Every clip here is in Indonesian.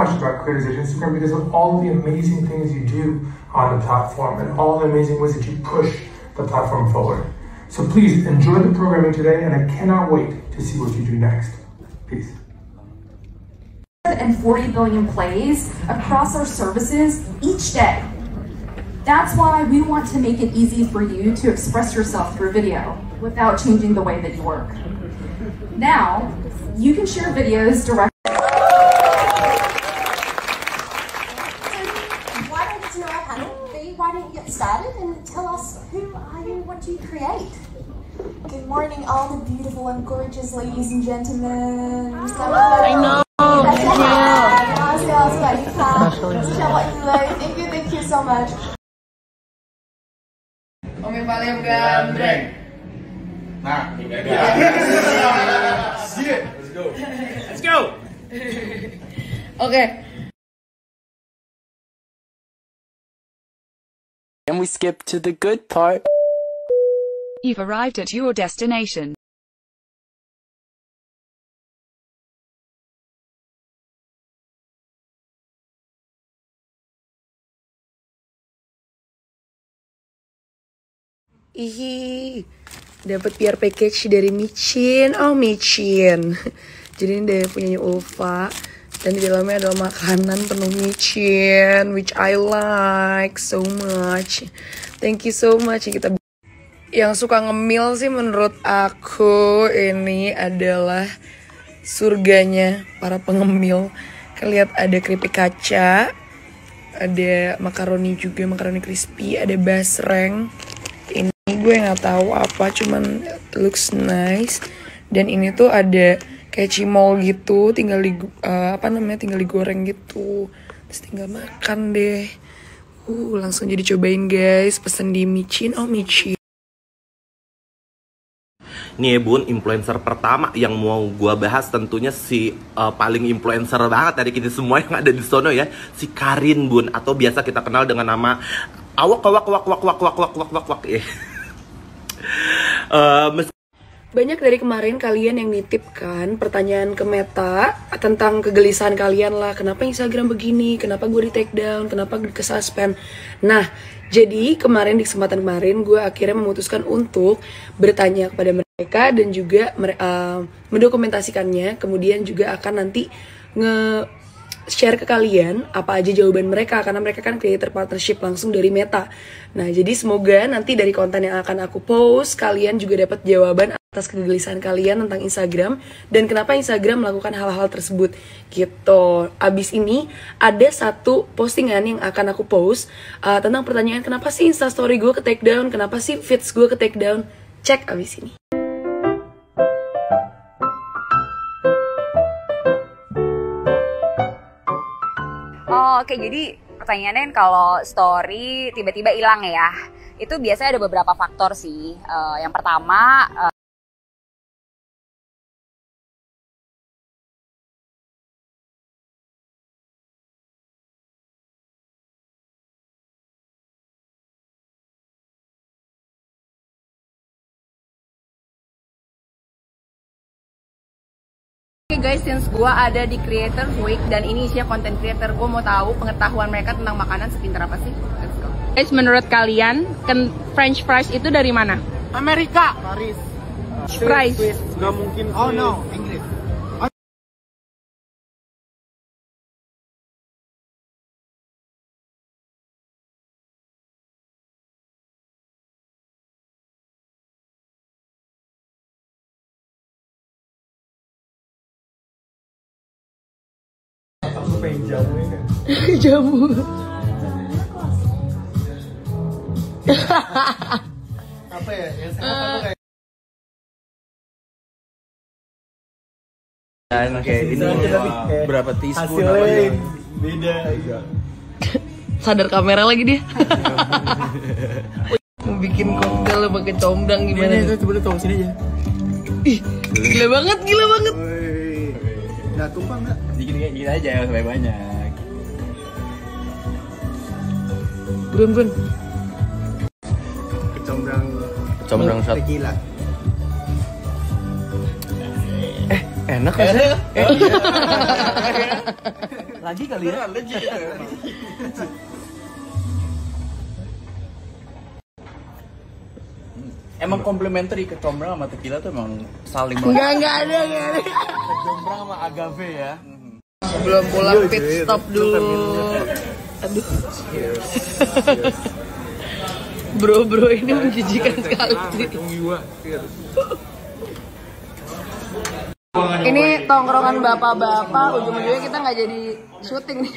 much about Creators Edge Instagram because of all the amazing things you do on the platform and all the amazing ways that you push the platform forward. So please enjoy the programming today, and I cannot wait to see what you do next. Peace. And 40 billion plays across our services each day. That's why we want to make it easy for you to express yourself through video without changing the way that you work. Now, you can share videos directly. Why don't you get started and tell us who are you, what do you create? Good morning, all the beautiful and gorgeous ladies and gentlemen. I know. Thank you so much. Om yang paling gandreng. Nah, shit. Let's go. Okay. And we skip to the good part. You've arrived at your destination. Ih, dapat PR package dari Micin. Oh, Micin. Jadi ini dari punyanya Ulfa. Dan di dalamnya ada makanan penuh micin, which I like so much. Thank you so much. Yang suka ngemil sih menurut aku ini adalah surganya para pengemil. Kalian lihat ada keripik kaca, ada makaroni juga, makaroni crispy, ada basreng. Ini gue nggak tahu apa, cuman looks nice. Dan ini tuh ada kayak cimol gitu, tinggal digoreng gitu, terus tinggal makan deh. Langsung jadi cobain guys, pesen di Micin. Oh, Micin. Nih ya bun, influencer pertama yang mau gua bahas tentunya si paling influencer banget dari kita semua yang ada di sono ya, si Karin bun, atau biasa kita kenal dengan nama awak ya. Banyak dari kemarin kalian yang nitipkan pertanyaan ke Meta tentang kegelisahan kalian lah. Kenapa Instagram begini? Kenapa gue di take down? Kenapa ke suspend? Nah, jadi kemarin di kesempatan kemarin gue akhirnya memutuskan untuk bertanya kepada mereka dan juga mendokumentasikannya. Kemudian juga akan nanti share ke kalian apa aja jawaban mereka, karena mereka kan creator partnership langsung dari Meta. Nah, jadi semoga nanti dari konten yang akan aku post, kalian juga dapat jawaban atas kegelisahan kalian tentang Instagram dan kenapa Instagram melakukan hal-hal tersebut gitu. Abis ini ada satu postingan yang akan aku post tentang pertanyaan kenapa sih Instastory gue ke take down, kenapa sih feeds gue ke take down. Cek abis ini. Oh, oke, jadi pertanyaannya kalau story tiba-tiba hilang ya, itu biasanya ada beberapa faktor sih. Yang pertama, Oke guys, since gue ada di Creator Week dan ini isinya content creator, gue mau tahu pengetahuan mereka tentang makanan sepintar apa sih? Let's go. Guys, menurut kalian, French fries itu dari mana? Amerika. Paris. Fries. Gak mungkin. Oh no, Inggris. Pengen jamu ini. Jamu. Apa ya? Yang sehat apa kayak? Oke, ini berapa teaspoon Hasilnya beda. Sadar kamera lagi dia. Mau bikin koktail pakai comblang gimana? Ini coba tuang sini aja. Ih, gila banget, gila banget. Nggak tumpah nggak? Dikit-dikit aja supaya banyak. Bun. Kecombrang shot. Tequila. Enak kan? Lagi kali ya? Emang komplementari ke combrang sama tequila tuh emang saling Enggak ada. Combrang sama agave ya. Sebelum pulang pit stop dulu. Aduh. Bro ini menjijikan sekali. Ini tongkrongan bapak-bapak, ujung-ujungnya kita nggak jadi syuting nih.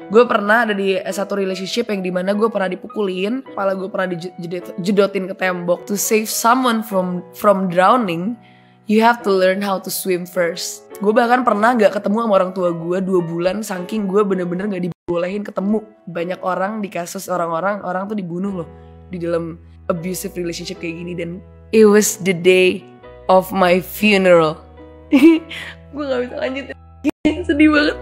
Gue pernah ada di satu relationship yang dimana gue pernah dipukulin, kepala gue pernah dijedotin ke tembok. To save someone from drowning, you have to learn how to swim first. Gue bahkan pernah gak ketemu sama orang tua gue 2 bulan saking gue bener-bener gak dibolehin ketemu. Banyak orang di kasus orang tuh dibunuh loh di dalam abusive relationship kayak gini. Dan it was the day of my funeral. Gue gak bisa lanjut, sedih banget.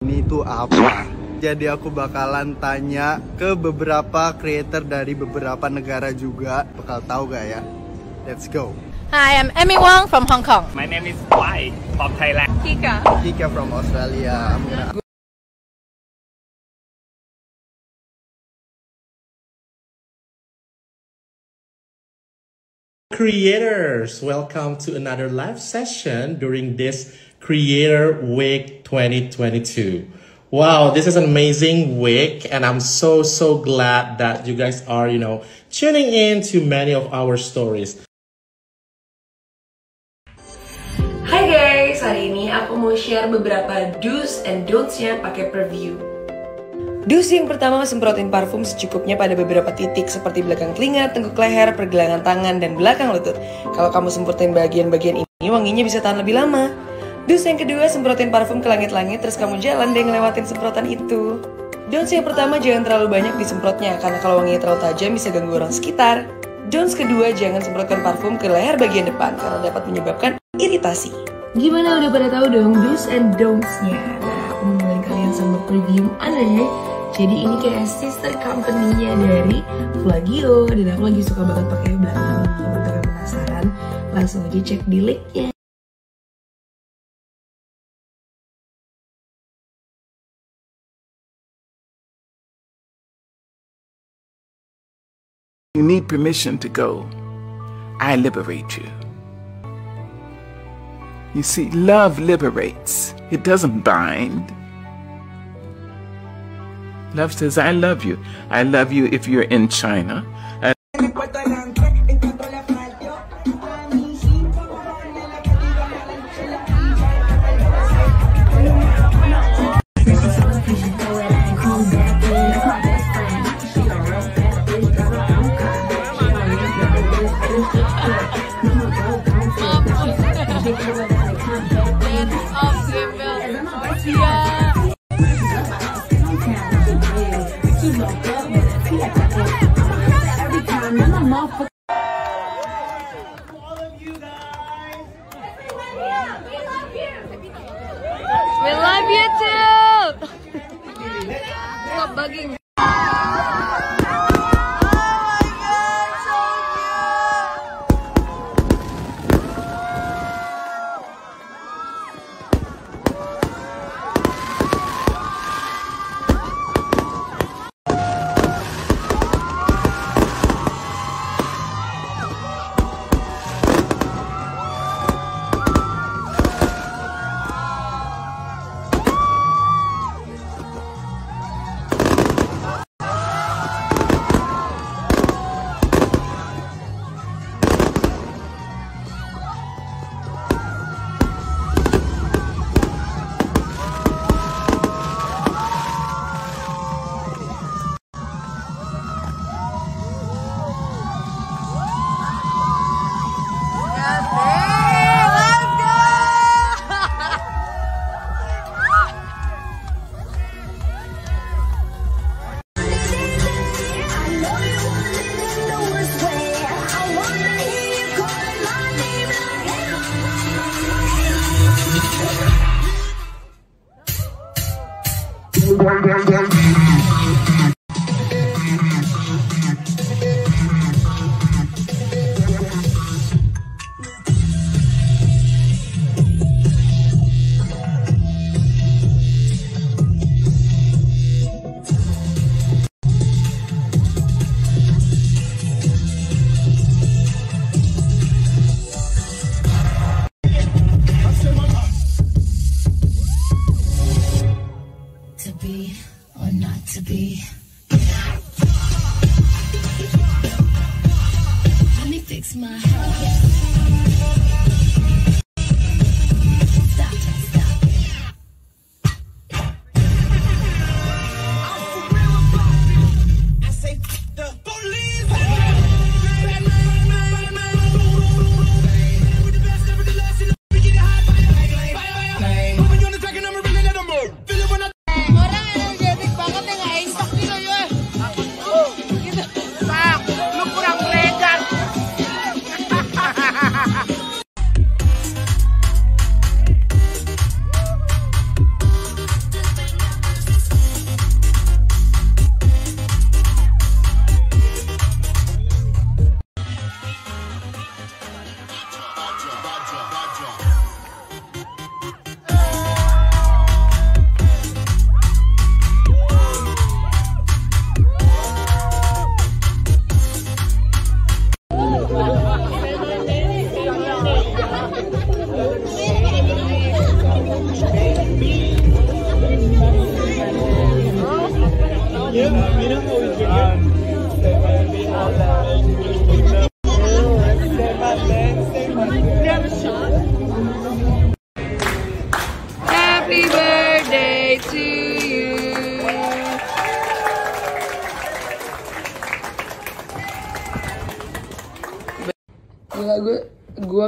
Ini tuh apa? Jadi aku bakalan tanya ke beberapa creator dari beberapa negara juga. Bakal tahu gak ya? Let's go. Hi, I'm Emmy Wong from Hong Kong. My name is Wai from Thailand. Kika from Australia. Creators, welcome to another live session during this Creator Week 2022. Wow, this is an amazing week and I'm so glad that you guys are, tuning in to many of our stories. Hai guys, hari ini aku mau share beberapa do's and don'ts-nya pakai preview. Do's yang pertama, semprotin parfum secukupnya pada beberapa titik seperti belakang telinga, tengkuk leher, pergelangan tangan, dan belakang lutut. Kalau kamu semprotin bagian-bagian ini, wanginya bisa tahan lebih lama. Do's yang kedua, semprotin parfum ke langit-langit terus kamu jalan deh ngelewatin semprotan itu. Don'ts yang pertama, jangan terlalu banyak disemprotnya karena kalau wanginya terlalu tajam bisa ganggu orang sekitar. Don'ts kedua, jangan semprotkan parfum ke leher bagian depan karena dapat menyebabkan iritasi. Gimana, udah pada tahu dong do's and don'ts-nya? Nah, aku mau mulai kalian sama premium aneh. Jadi ini kayak sister company-nya dari Flagio dan aku lagi suka banget pakai belakangan ini. Untuk kalian penasaran, langsung aja cek di link-nya. You need permission to go. I liberate you. You see, love liberates. It doesn't bind. Love says, I love you. I love you if you're in China. We love you too. Stop bugging.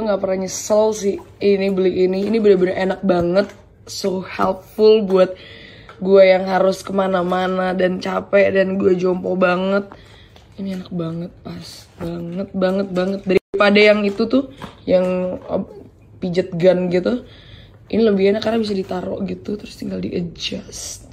nggak pernah nyesel sih beli ini bener-bener enak banget, so helpful buat gue yang harus kemana-mana dan capek dan gue jompo banget. Ini enak banget, pas banget daripada yang itu tuh yang pijet gun gitu. Ini lebih enak karena bisa ditaruh gitu terus tinggal di adjust.